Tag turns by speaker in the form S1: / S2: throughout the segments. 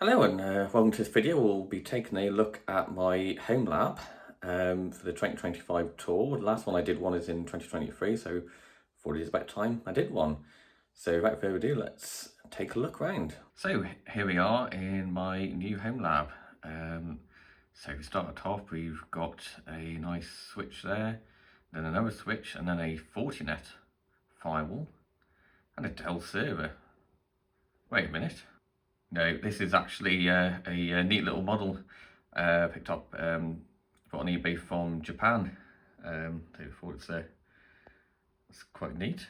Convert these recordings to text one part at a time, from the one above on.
S1: Hello and welcome to this video. We'll be taking a look at my home lab for the 2025 tour. The last one I did one is in 2023, so thought it is about time I did one. So without further ado, let's take a look around. So here we are in my new home lab. So to start off, we've got a nice switch there, then another switch, and then a Fortinet firewall, and a Dell server. Wait a minute. No, this is actually a neat little model picked up, put on eBay from Japan. Therefore it's quite neat.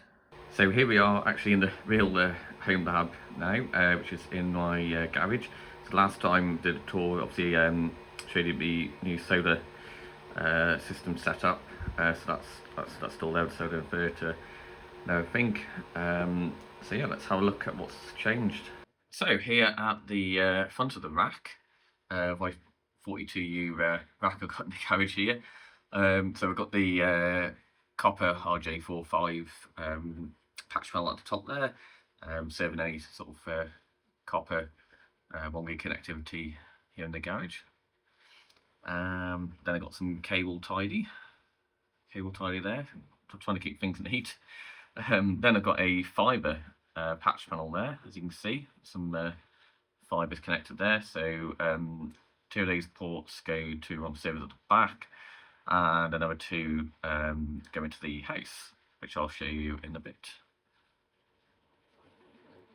S1: So here we are actually in the real home lab now, which is in my garage. So last time did a tour, obviously showed you the new solar system setup. So that's still there, the solar inverter and everything. So yeah, let's have a look at what's changed. So here at the front of the rack, my 42U rack I've got in the garage here. So we've got the copper RJ45 patch panel at the top there, serving any sort of copper 1 gig connectivity here in the garage. Then I got some cable tidy there. I'm trying to keep things neat. Then I've got a fibre patch panel there, as you can see, some fibres connected there. So 2 of those ports go to servers at the back, and another 2 go into the house, which I'll show you in a bit.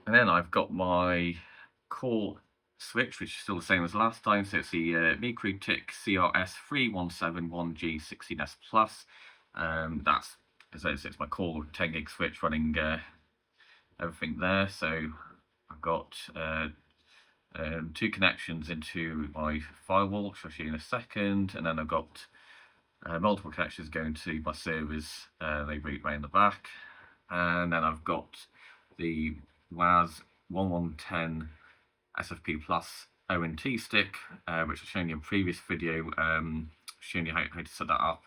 S1: And then I've got my core switch, which is still the same as last time. So it's the MikroTik CRS3171G16S Plus. That's, as I said, it's my core 10 gig switch running everything there. So I've got 2 connections into my firewall, which I'll show you in a second, and then I've got multiple connections going to my servers. They route right in the back, and then I've got the WAS 1110 SFP Plus ONT stick, which I've shown you in a previous video, showing you how to set that up.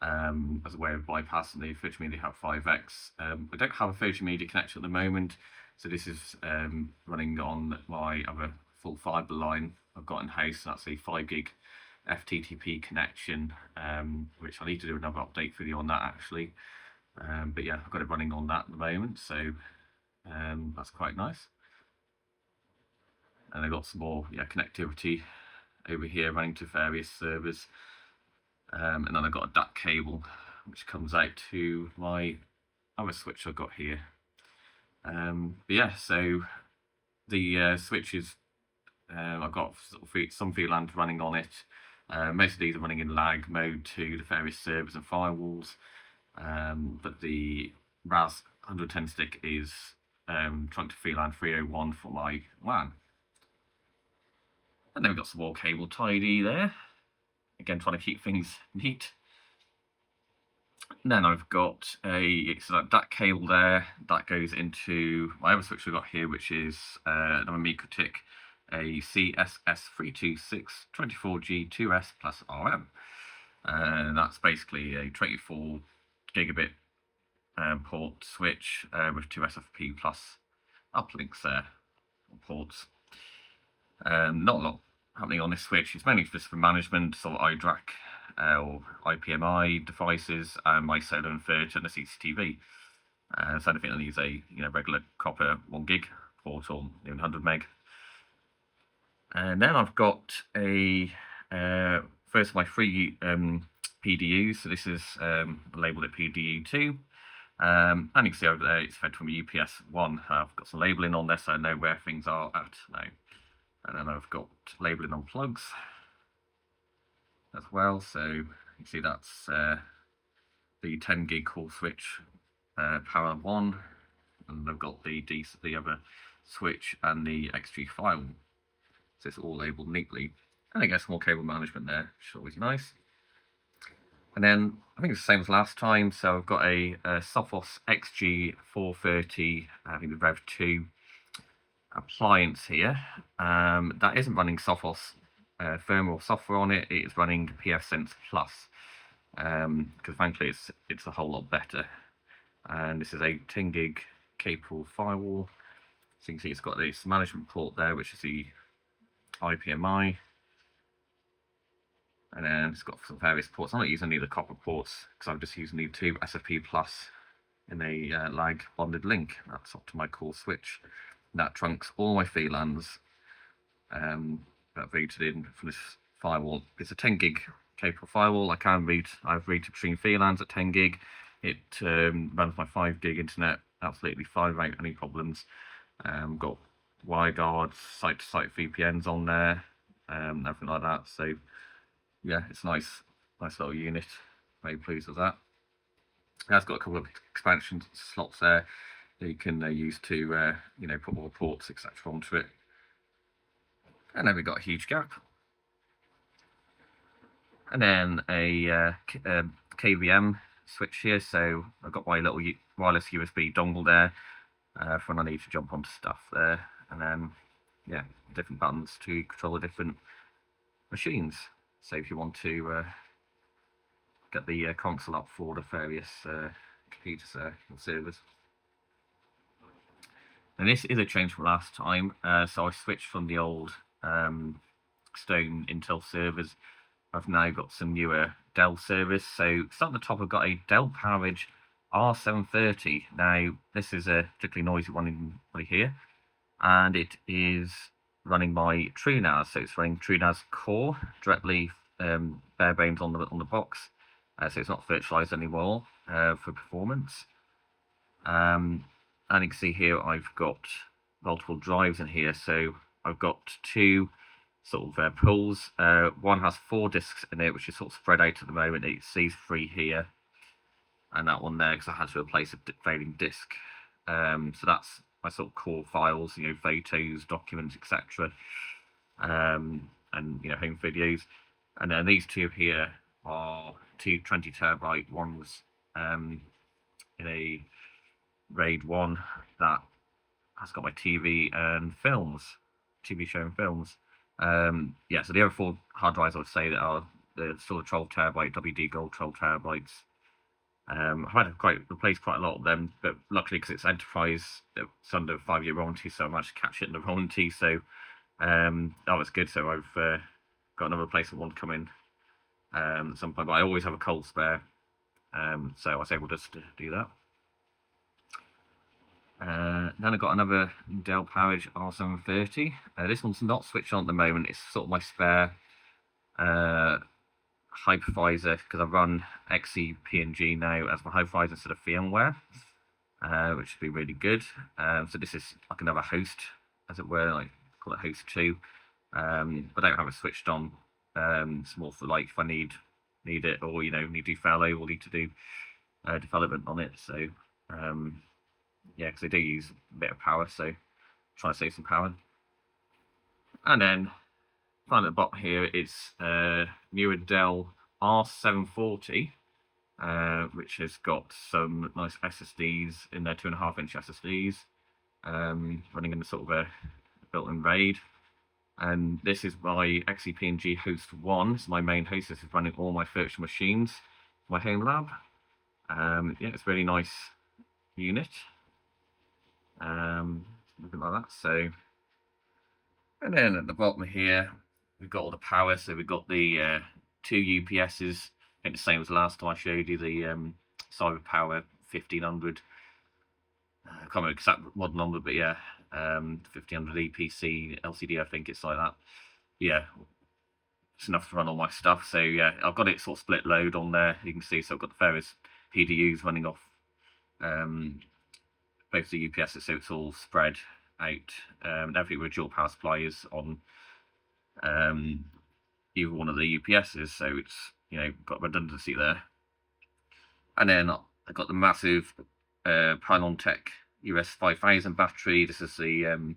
S1: As a way of bypassing the Virtual Media Hub 5X. I don't have a Virtual Media connection at the moment, so this is running on my other full fibre line I've got in house. That's a 5 gig FTTP connection, which I need to do another update video on that actually. But yeah, I've got it running on that at the moment, so that's quite nice. And I've got some more connectivity over here running to various servers. And then I've got a DAC cable which comes out to my other switch I've got here. But yeah, so the switches, I've got sort of some VLANs running on it. Most of these are running in lag mode to the various servers and firewalls. But the RAS 110 stick is trunk to VLAN 301 for my WAN. And then we've got some more cable tidy there. Again, trying to keep things neat. And then I've got that cable there that goes into my other switch I've got here, which is another MikroTik, a CSS32624G2S plus RM. And that's basically a 24 gigabit port switch with 2 SFP plus uplinks there on ports. Not a lot happening on this switch. It's mainly just for management, sort of iDRAC or IPMI devices, and my solar inverter and the CCTV. So I don't think I use a regular copper 1 gig port or 100 meg. And then I've got a first of my 3 PDUs. So this is labeled at PDU2. And you can see over there it's fed from UPS 1. I've got some labeling on there so I know where things are at now. And then I've got labeling on plugs as well. So you can see that's the 10 gig core switch, power 1, and I've got the other switch and the XG file. So it's all labeled neatly. And I guess more cable management there, which is always nice. And then I think it's the same as last time. So I've got a Sophos XG430, I think the Rev 2 appliance here. That isn't running Sophos firmware or software on it. It's running pfSense Plus, because frankly it's a whole lot better. And this is a 10 gig capable firewall. So you can see it's got this management port there, which is the IPMI, and then it's got some various ports. I'm not using any of the copper ports because I'm just using the two SFP plus in a lag bonded link. That's up to my core switch. That trunks all my VLANs that I've routed in from this firewall. It's a 10 gig capable firewall. I've routed between VLANs at 10 gig. It runs my 5 gig internet absolutely fine without any problems. Got WireGuard, site-to-site VPNs on there, everything like that. So yeah, it's nice little unit. Very pleased with that. It has got a couple of expansion slots there that you can use to put more ports etc. onto it. And then we've got a huge gap, and then a KVM switch here. So I've got my little wireless USB dongle there for when I need to jump onto stuff there, and then yeah, different buttons to control the different machines. So if you want to get the console up for the various computers and servers. And this is a change from last time. So I switched from the old Stone Intel servers. I've now got some newer Dell servers. So starting at the top, I've got a Dell PowerEdge R730. Now this is a particularly noisy one right here, and it is running my TrueNAS. So it's running TrueNAS Core directly, bare bones on the box. So it's not virtualized anymore for performance. And you can see here I've got multiple drives in here. So I've got two sort of pools. One has 4 disks in it, which is sort of spread out at the moment. It sees 3 here, and that one there because I had to replace a failing disk. So that's my sort of core files, photos, documents, etc. And home videos. And then these two here are 2 20 terabyte ones in a RAID 1 that has got my TV and films, TV show and films. Yeah, so the other 4 hard drives I would say that are still a 12 terabyte WD Gold 12 terabytes. I've had to replace quite a lot of them, but luckily because it's enterprise, it's under 5-year warranty, so I managed to catch it in the warranty. So that was good. So I've got another replacement one coming at some point, but I always have a cold spare, so I was able just to do that. Then I've got another Dell PowerEdge R730. This one's not switched on at the moment. It's sort of my spare hypervisor because I run XCP&G now as my hypervisor instead of VMware, which would be really good. So this is like another host, as it were, like call it host 2. But I don't have it switched on. It's more for like if I need it, or need to do fallow or need to do development on it. So yeah, because they do use a bit of power, so try to save some power. And then finally at the bottom here is newer Dell R740, which has got some nice SSDs in there, 2.5-inch SSDs, running in the sort of a built-in RAID. And this is my XCP&G host 1. It's my main host. This is running all my virtual machines, my home lab. Yeah, it's a really nice unit. Looking like that. So, and then at the bottom here, we've got all the power. So we've got the 2 UPSs. I think the same as last time I showed you, the CyberPower 1500. I can't remember the exact model number, but yeah, 1500 EPC LCD, I think it's like that. Yeah, it's enough to run all my stuff. So yeah, I've got it sort of split load on there. You can see, so I've got the various PDUs running off both the UPSs, so it's all spread out. Everything with dual power supply is on either one of the UPSs, so it's got redundancy there. And then I got the massive Pylon-Tech US 5000 battery. This is the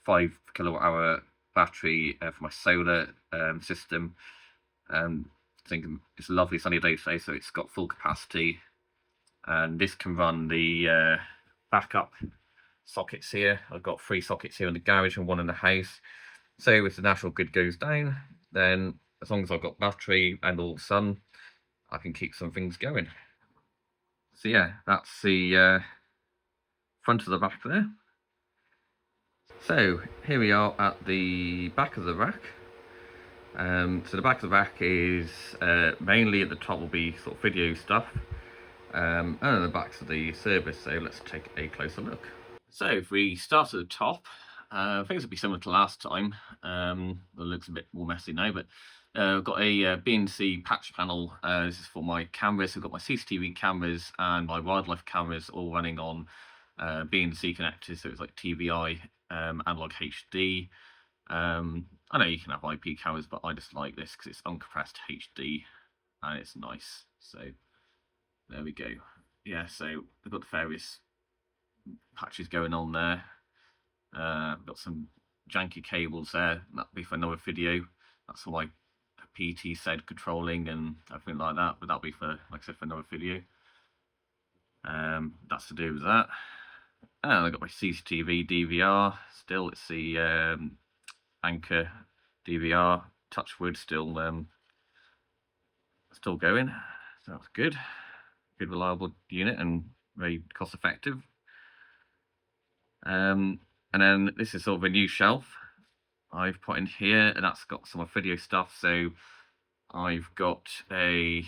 S1: 5 kilowatt-hour battery for my solar system. I think it's a lovely sunny day today, so it's got full capacity, and this can run the backup sockets here. I've got 3 sockets here in the garage and 1 in the house. So if the natural grid goes down, then as long as I've got battery and all the sun, I can keep some things going. So yeah, that's the front of the back there. So here we are at the back of the rack. So the back of the rack is mainly at the top will be sort of video stuff, and at the backs of the service. So let's take a closer look. So if we start at the top, I think it'll be similar to last time. It looks a bit more messy now, but I've got a BNC patch panel. This is for my cameras. I've got my CCTV cameras and my wildlife cameras all running on BNC connectors. So it's like TVI, analog HD. I know you can have IP cameras, but I just like this because it's uncompressed HD and it's nice. So there we go. Yeah, so we've got the various patches going on there. Got some janky cables there. That'll be for another video. That's for my PT said controlling and everything like that. But that'll be for, like I said, for another video. That's to do with that. And I've got my CCTV DVR. Still, it's the Anchor DVR. Touchwood still going. So that's good. Good reliable unit and very cost effective. And then this is sort of a new shelf I've put in here, and that's got some video stuff. So I've got a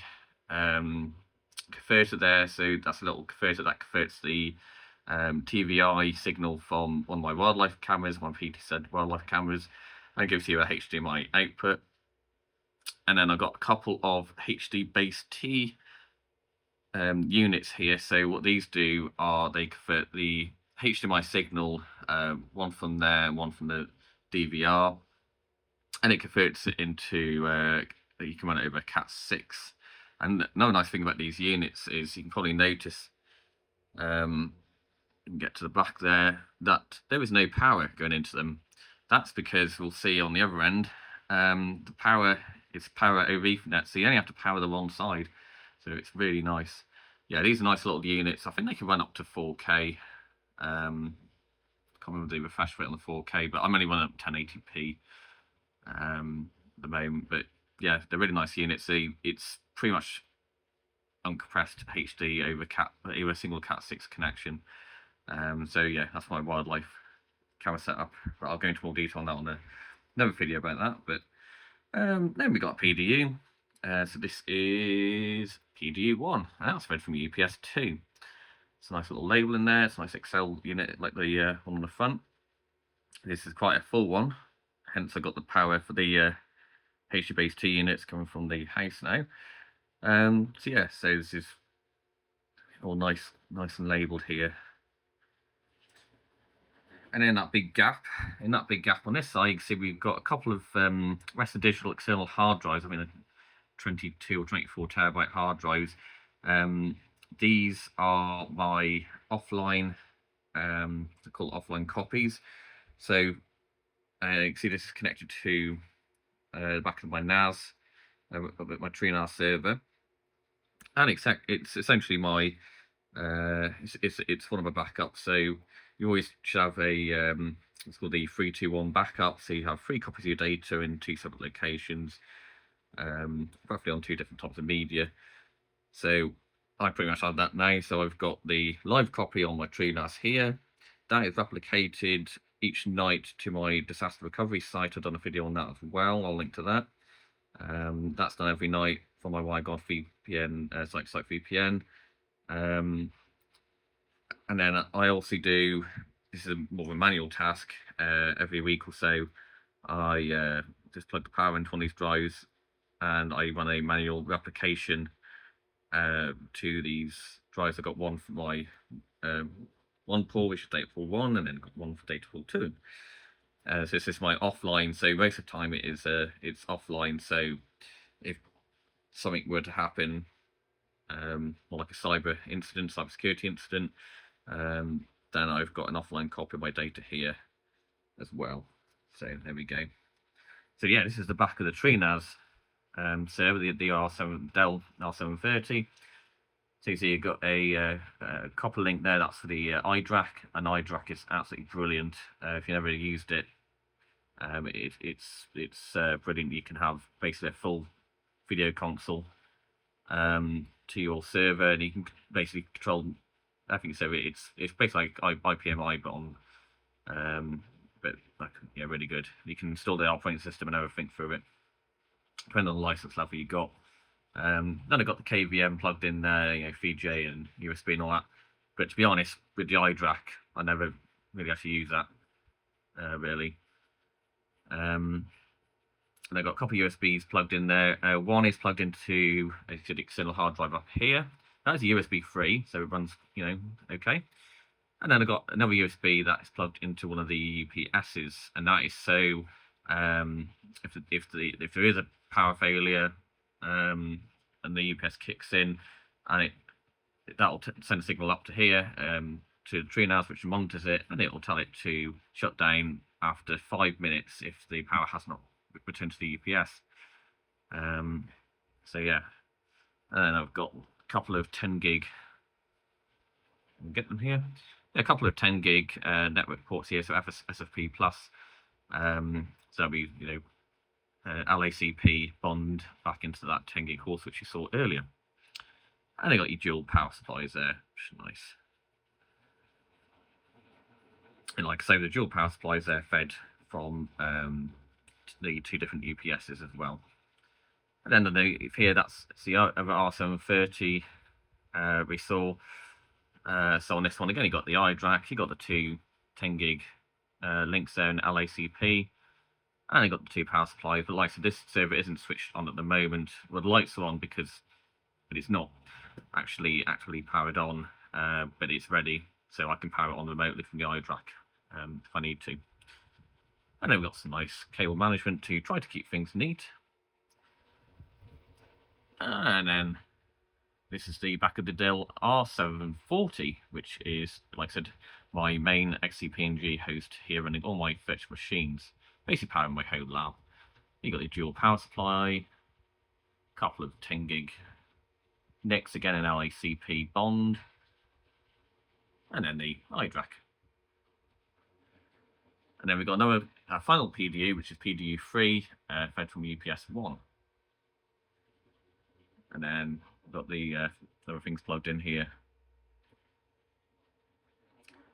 S1: converter there. So that's a little converter that converts the TVI signal from one of my wildlife cameras, one of PT said wildlife cameras, and gives you a HDMI output. And then I've got a couple of HD base T units here. So what these do are they convert the HDMI signal, one from there, one from the DVR, and it converts it into you can run it over Cat6. And another nice thing about these units is you can probably notice, you can get to the back there, that there is no power going into them. That's because we'll see on the other end, the power is power over Ethernet, so you only have to power the one side. So it's really nice. Yeah, these are nice little units. I think they can run up to 4K. Can't remember the refresh rate on the 4K, but I'm only running up 1080p at the moment. But yeah, they're really nice units. It's pretty much uncompressed HD over a single Cat6 connection. So yeah, that's my wildlife camera setup. But I'll go into more detail on that on another video about that. But then we got PDU. So this is PDU1, and that's fed from UPS 2. It's a nice little label in there. It's a nice Excel unit like the one on the front. This is quite a full one, hence I got the power for the HD base T units coming from the house now. So yeah, so this is all nice and labelled here. And in that big gap on this side, you can see we've got a couple of Western Digital external hard drives. I mean, 22 or 24 terabyte hard drives. These are my offline, they're called offline copies. So you can see this is connected to the back of my NAS, my TreeNAS server, and it's essentially my it's one of my backups. So you always should have a it's called the 3-2-1 backup. So you have 3 copies of your data in 2 separate locations, roughly on 2 different types of media. So I pretty much have that now. So I've got the live copy on my TreeNAS here. That is replicated each night to my disaster recovery site. I've done a video on that as well. I'll link to that. That's done every night from my WireGuard VPN, site VPN. And then I also do, this is more of a manual task, every week or so, I just plug the power into one of these drives and I run a manual replication to these drives. I've got one for my one pool, which is data pool 1, and then got one for data pool 2. So this is my offline. So most of the time it's offline. So if something were to happen, more like a cybersecurity incident, then I've got an offline copy of my data here as well. So there we go. So yeah, this is the back of the TreeNAS server, the R7 Dell R730. So you see you've got a copper link there. That's for the iDRAC, and iDRAC is absolutely brilliant. If you never used it, it's brilliant. You can have basically a full video console to your server, and you can basically control. I think so. It's basically like IPMI, but but like, yeah, really good. You can install the operating system and everything through it, depending on the license level you got. Then I got the KVM plugged in there, VGA and USB and all that. But to be honest, with the iDRAC, I never really actually use that, really. And I got a couple of USBs plugged in there. One is plugged into a external hard drive up here. That is a USB 3, so it runs, okay. And then I got another USB that is plugged into one of the UPSs, and that is so if there is a power failure and the UPS kicks in, and that'll send a signal up to here to the TreeNAS, which monitors it, and it will tell it to shut down after 5 minutes if the power has not returned to the UPS. So yeah, and I've got a couple of 10 gig. Get them here. A couple of 10 gig network ports here, so SFP plus. So that'll be LACP bond back into that 10 gig horse which you saw earlier. And they got your dual power supplies there, which is nice. And like I say, the dual power supplies there fed from the 2 different UPSs as well. And then underneath here, that's the other R730 we saw. So on this one, again, you got the iDRAC, you got the 2 10 gig links there in LACP, and you got the 2 power supplies. But like I said, this server isn't switched on at the moment. Well, the lights are on but it's not actually powered on, but it's ready, so I can power it on remotely from the iDRAC if I need to. And then we've got some nice cable management to try to keep things neat. And then this is the back of the Dell R740, which is, like I said, my main XCP-ng host here running all my virtual machines, basically powering my whole lab. You got the dual power supply, a couple of 10 gig NICs, again an LACP bond, and then the iDRAC. And then we've got another final PDU, which is PDU3, fed from UPS 1. And then we've got the other things plugged in here.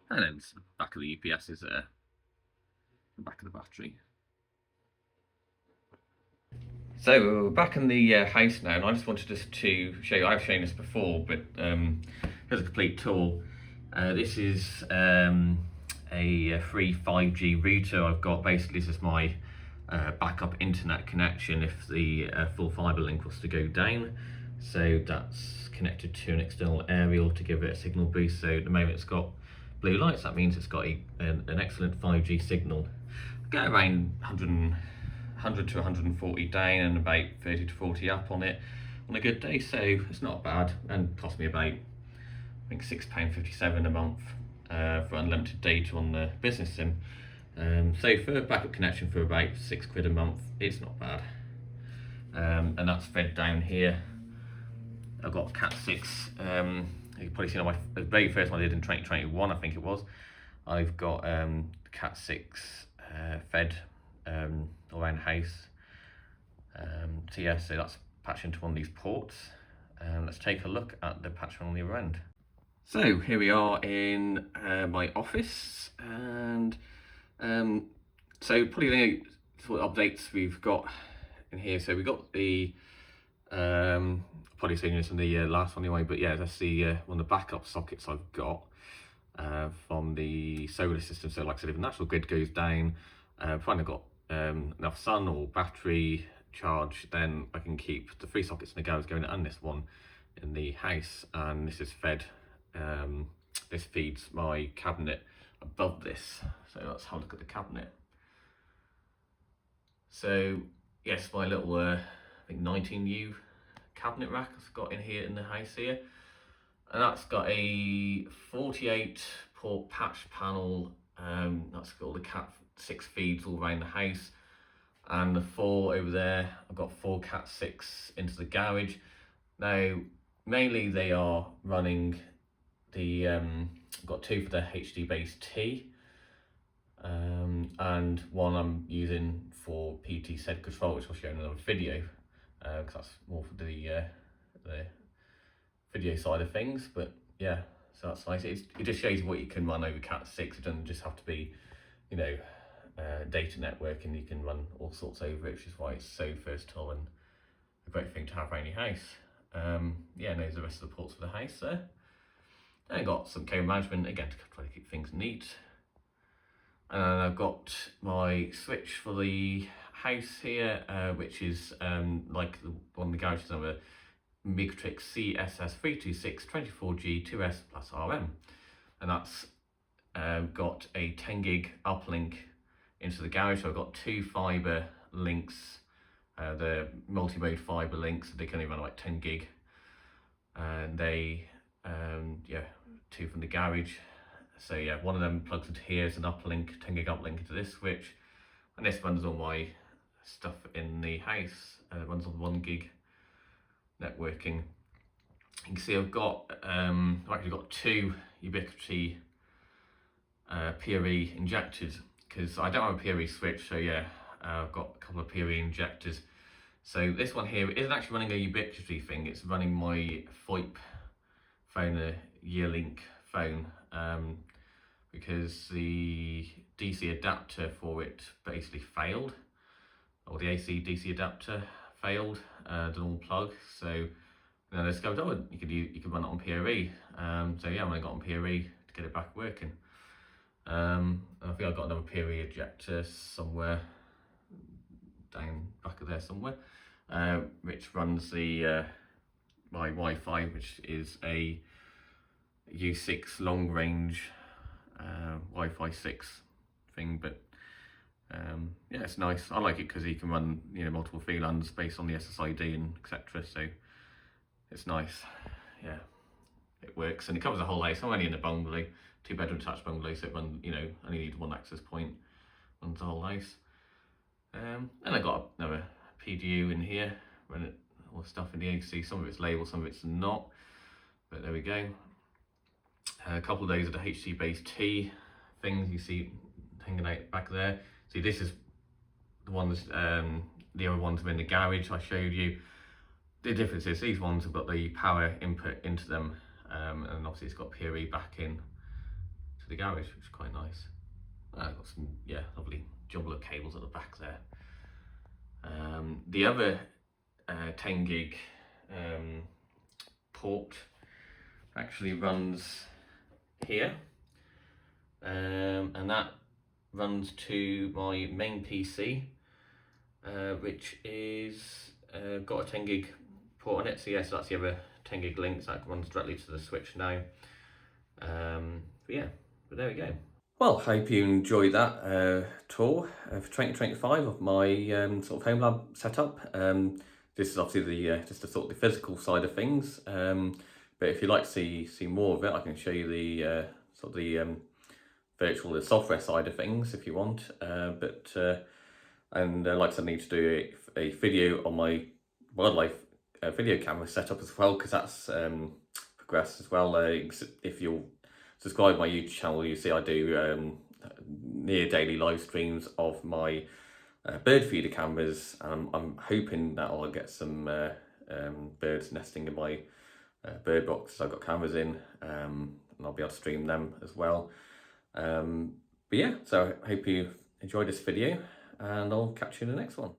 S1: And then the back of the UPS is the back of the battery. So we're back in the house now, and I just wanted to show you, I've shown this before, but here's a complete tour. This is a free 5G router I've got. Basically, this is my backup internet connection if the full fibre link was to go down. So that's connected to an external aerial to give it a signal boost. So at the moment it's got blue lights, that means it's got an excellent 5G signal. Get around 100 to 140 down and about 30 to 40 up on it on a good day, so it's not bad, and cost me about, I think, £6.57 a month for unlimited data on the business SIM. So for a backup connection for about £6 a month, it's not bad. And that's fed down here. I've got Cat 6. You've probably seen on the very first one I did in 2021, I think it was. I've got Cat 6 fed around the house. So yeah, so that's patched into one of these ports. Let's take a look at the patch on the other end. So here we are in my office, and so probably the sort of updates we've got in here. So we got the probably seen this in the last one anyway, but yeah, that's the one of the backup sockets I've got from the solar system. So like I said, if the national grid goes down, provided I've got enough sun or battery charge, then I can keep the 3 sockets in the garage going and this one in the house. And this is fed, this feeds my cabinet above this. So let's have a look at the cabinet. So yes, my little I think 19U cabinet rack I've got in here in the house here, and that's got a 48 port patch panel. That's got all the Cat 6 feeds all around the house, and the 4 over there, I've got 4 Cat 6 into the garage. Now mainly they are running the I've got 2 for the HD base T, and 1 I'm using for PT SED control, which I'll show in another video, because that's more for the video side of things. But yeah, so that's nice. It just shows you what you can run over Cat 6. It doesn't just have to be, data network, and you can run all sorts over it, which is why it's so versatile and a great thing to have around your house. Yeah, and there's the rest of the ports for the house there. And I've got some cable management, again, to try to keep things neat. And I've got my switch for the house here, which is like the one in the garage, is a MikroTik CSS326 24G 2S plus RM. And that's got a 10 gig uplink into the garage. So I've got 2 fiber links, the multi-mode fiber links, so they can only run like 10 gig. And they, yeah, 2 from the garage. So yeah, one of them plugs into here as an uplink, 10 gig uplink into this switch. And this runs all my stuff in the house. It runs on 1 gig networking. You can see I've actually got 2 Ubiquiti PoE injectors, because I don't have a PoE switch, so yeah, I've got a couple of PoE injectors. So this one here isn't actually running a Ubiquiti thing, it's running my VoIP phone, a Yearlink phone, because the DC adapter for it basically failed, or the AC DC adapter failed, didn't all plug. So then I discovered, oh, you could run it on PoE. So yeah, when I got on PoE to get it back working. I think I've got another PoE ejector somewhere down back of there somewhere, which runs the my Wi-Fi, which is a U6 long range Wi-Fi 6 thing. But yeah, it's nice. I like it because you can run, you know, multiple VLANs based on the SSID and etc. So it's nice. Yeah, it works, and it covers the whole house. I'm only in a bungalow, 2-bedroom detached bungalow, so it runs, you know, only need 1 access point, runs the whole house. And I got another PDU in here, run it, all the stuff in the AC. Some of it's labeled, some of it's not, but there we go. A couple of days of the HT base T things you see hanging out back there. See, this is the ones, the other ones are in the garage I showed you. The difference is these ones have got the power input into them, and obviously it's got PoE back in to the garage, which is quite nice. I've got some, yeah, lovely jumble of cables at the back there. The other 10 gig port actually runs here, and that runs to my main PC, which is got a 10 gig port on it. So yes, that's the other 10 gig link that runs directly to the switch now. But yeah, but there we go. Well, hope you enjoyed that tour for 2025 of my sort of home lab setup. This is obviously the just the sort of the physical side of things. But if you'd like to see more of it, I can show you the sort of the virtual, the software side of things if you want. And like I said, I need to do a video on my wildlife video camera setup as well, because that's progressed as well. If you'll subscribe to my YouTube channel, you see I do near daily live streams of my bird feeder cameras. I'm hoping that I'll get some birds nesting in my bird box. I've got cameras in, and I'll be able to stream them as well. But yeah, so I hope you enjoyed this video, and I'll catch you in the next one.